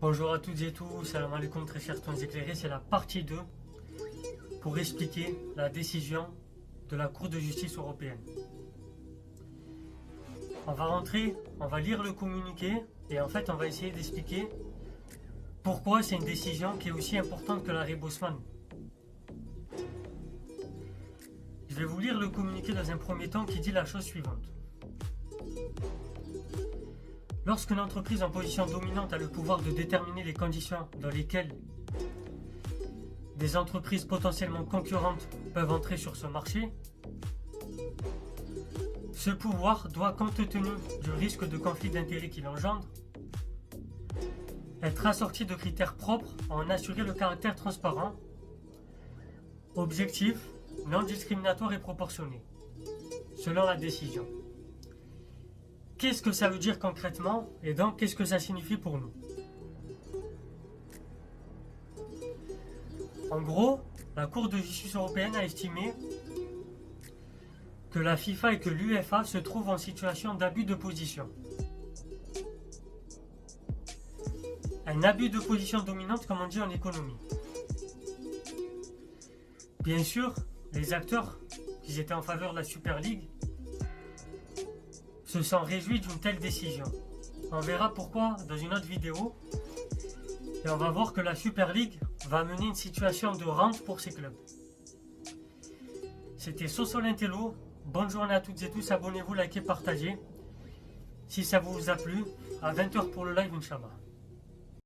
Bonjour à toutes et tous, salam alaikum très chers toins éclairés, c'est la partie 2 pour expliquer la décision de la Cour de justice européenne. On va rentrer, on va lire le communiqué et en fait on va essayer d'expliquer pourquoi c'est une décision qui est aussi importante que l'arrêt Bosman. Je vais vous lire le communiqué dans un premier temps qui dit la chose suivante. Lorsqu'une entreprise en position dominante a le pouvoir de déterminer les conditions dans lesquelles des entreprises potentiellement concurrentes peuvent entrer sur ce marché, ce pouvoir doit, compte tenu du risque de conflit d'intérêts qu'il engendre, être assorti de critères propres à en assurer le caractère transparent, objectif, non discriminatoire et proportionné, selon la décision. Qu'est-ce que ça veut dire concrètement et donc qu'est-ce que ça signifie pour nous? En gros, la Cour de justice européenne a estimé que la FIFA et que l'UEFA se trouvent en situation d'abus de position. Un abus de position dominante, comme on dit en économie. Bien sûr, les acteurs qui étaient en faveur de la Super League se sont réjouis d'une telle décision. On verra pourquoi dans une autre vidéo. Et on va voir que la Super League va mener une situation de rente pour ces clubs. C'était Sosolintello. Bonne journée à toutes et tous. Abonnez-vous, likez, partagez. Si ça vous a plu, à 20 h pour le live, Inch'Allah.